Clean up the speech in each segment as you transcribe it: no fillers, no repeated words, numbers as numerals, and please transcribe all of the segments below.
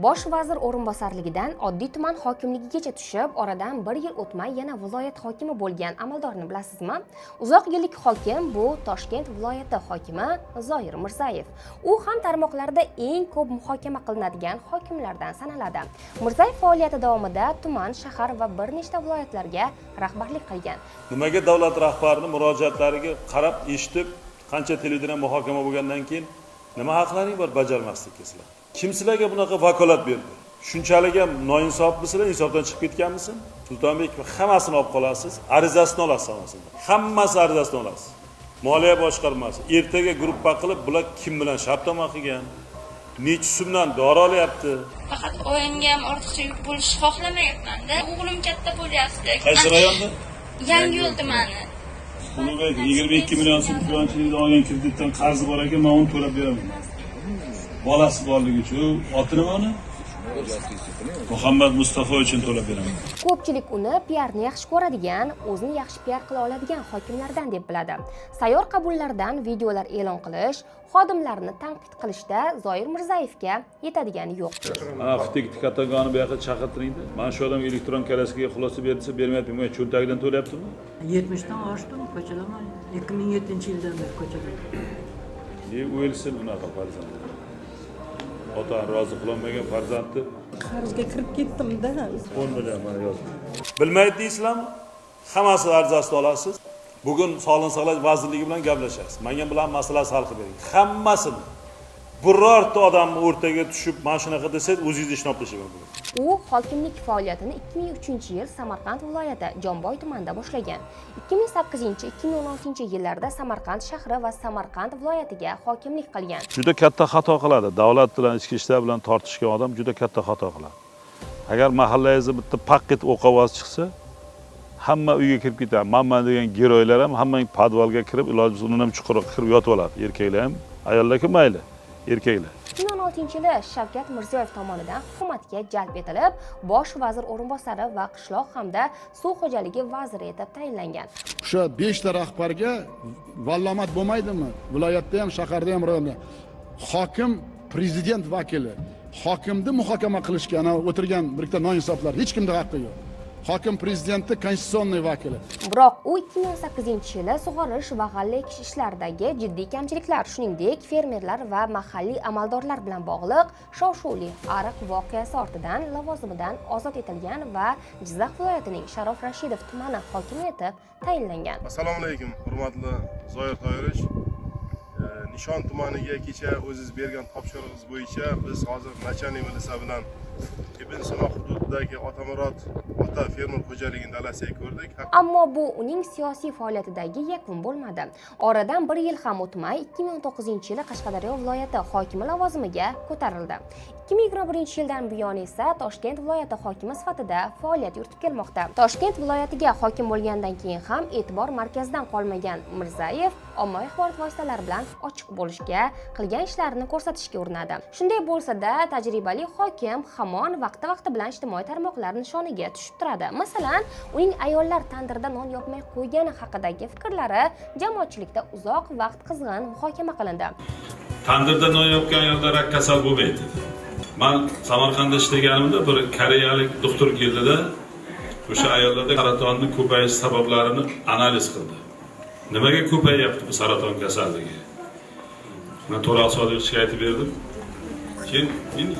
Bosh vazir o'rinbosarligidan oddiy tuman hokimligigacha tushib, oradan 1 yil o'tmay yana viloyat hokimi bo'lgan amaldorni bilasizmi? Uzoq yillik hokim bu Toshkent viloyati hokimi Zoir Mirzayev. U ham tarmoqlarda eng ko'p muhokama qilinadigan hokimlardan sanaladi. Mirzayev faoliyati davomida tuman, shahar va bir nechta viloyatlarga rahbarlik qilgan. Nimaga davlat rahbarining murojaatlariga qarab eshitib, qancha televideniya muhokama bo'lgandan keyin nima haqlaring bor bajarmaslikka sizlar? Kim sizlarga bunaqa vakolat berdi? Shunchalik ham noinsofmisizlar, insofdan chiqib ketganmisiz? Sultonbekov hammasini olib qolasiz, arizasini olasiz hammasini. Hammasi arizasini olasiz. Moliya boshqarmasi ertaga gruppa qilib, bular kim bilan shartnoma qilgan? Necha so'mdan dori olyapti? Faqat o'yinga ham ortiqcha yuk bo'lishni xohlamayapman-da. O'g'lim katta bo'lyapti. Qaysi rayonda? Yangiyo'l tumani. Ulug'bek 22 million so'm quvonchlikdan olgan kreditdan qarzi bor ekan, men uni to'lab beraman. Bolasi borligi uchun, oti nimani? Muhammad Mustafa uchun to'lab beraman. Ko'pchilik uni PRni yaxshi ko'radigan, o'zini yaxshi PR qila oladigan hokimlardan deb biladi. Sayyor qabullardan videolar e'lon qilish, xodimlarni tanqid qilishda Zoir Mirzayevga yetadigani yo'q. Xitoy katagoni bu yoqqa chaqirtiringda. Mana shu odam elektron karasiga xulosa bersa, bermayapti, men cho'ntagidan to'layaptimi? 70 dan oshdim ko'chadaman. 2007-yildan beri ko'chada. O'lsin unaqa farzand. Ota rozi qilolmagan farzandni Qarzga kirib ketdim-da. 10 million mana yozdim. Bilmaydi deysizlarmi? Hammasi arizasini olasiz. Bugun Sog'liqni saqlash vazirligi bilan gaplashasiz. Menga bilan masalasi hal qilib bering. Hammasini. Birorta odamni o'rtaga tushib, mana shunaqa desangiz, o'zingiz ishni olib tashlang bugun. U hokimlik faoliyatini 2003-yil Samarqand viloyati Jomboy tumanida boshlagan. 2008-2016-yillarda Samarqand shahri va Samarqand viloyatiga hokimlik qilgan. Juda katta xato qiladi. Davlat bilan ichki ishlar bilan tortishgan odam juda katta xato qiladi. Agar mahallangizda bitta paqqet o'qovoz chiqsa, hamma uyga kirib ketadi. Mamma degan giroylar ham hammang podvalga kirib, iloji bo'lsa undan ham chuqurroq kirib yotib oladi. Erkaklar ham, ayollar mayli. Erkaklar. 2016-yili Shavkat Mirziyoyev tomonidan hukumatga jalb etilib, bosh vazir o'rinbosari va qishloq hamda suv xo'jaligi vaziri etib tayinlangan. O'sha 5 ta rahbarga vallomat bo'lmaydimi? Viloyatda ham, shaharda ham, rayonda. Hokim prezident vakili. Hokimni muhokama qilishga ana o'tirgan bir ikkita noinsoflar hech kimda haqqi yo'q. Hokim prezidentni konstitutsioniy vakili. Biroq u 2008-yili sug'orish va g'alla ekish ishlaridagi jiddiy kamchiliklar, shuningdek, fermerlar va mahalliy amaldorlar bilan bog'liq shov-shuvli ariq voqeasi ortidan lavozimidan ozod etilgan va Jizzax viloyatining Sharof Rashidov tumani hokimi etib tayinlangan. Assalomu alaykum, hurmatli Zoir Toyirovich. Nishon tumaniga kecha o'zingiz bergan topshirig'ingiz bo'yicha biz hozir Nachalnik milisa bilan Ibn Sino hududidagi Otamurod ota fermer xo'jaligini dalasiga ko'rdik. Ammo bu uning siyosiy faoliyatidagi yakun bo'lmadi. Oradan 1 yil ham o'tmay 2019-yili Qashqadaryo viloyati hokimi lavozimiga ko'tarildi. 2021-yildan buyon esa Toshkent viloyati hokimi sifatida faoliyat yuritib kelmoqda. Toshkent viloyatiga hokim bo'lgandan keyin ham e'tibor markazidan qolmagan Mirzayev ommaviy axborot vositalari bilan ochiq bo'lishga, qilgan ishlarini ko'rsatishga urinadi. Shunday bo'lsa-da, tajribali hokim hamon vaqti bilan ijtimoiy tarmoqlar nishoniga tushib turadi. Masalan, uning ayollar tandirda non yopmay qo'ygani haqidagi fikrlari jamoatchilikda uzoq vaqt qizg'in muhokama qilindi. Tandirda non yopgan ayollar kasal bo'lmaydi. Men Samarqandda ishlaganimda bir koreyalik doktor keldida o'sha ayollarda saratonning ko'payish sabablarini analiz qildi. Nimaga ko'payapti bu saraton kasalligi? Men to'g'ri sodiqchiga aytib berdim. Keyin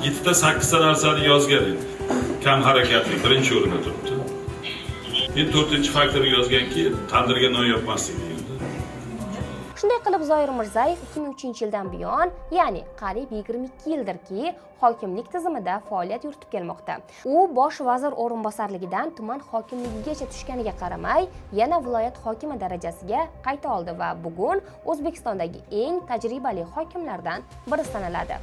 7 ta 8 ta narsani yozgan edi. Kam harakatlik birinchi o'rinda turibdi. Endi 4-faktorni yozganki, tandirga non yopmaslik deyildi. Shunday qilib Zoir Mirzayev 2003-yildan buyon, ya'ni qariyb 22 yildirki, hokimlik tizimida faoliyat yuritib kelmoqda. U bosh vazir o'rinbosarligidan tuman hokimligigacha tushganiga qaramay, yana viloyat hokimi darajasiga qayta oldi va bugun O'zbekistondagi eng tajribali hokimlardan biri sanaladi.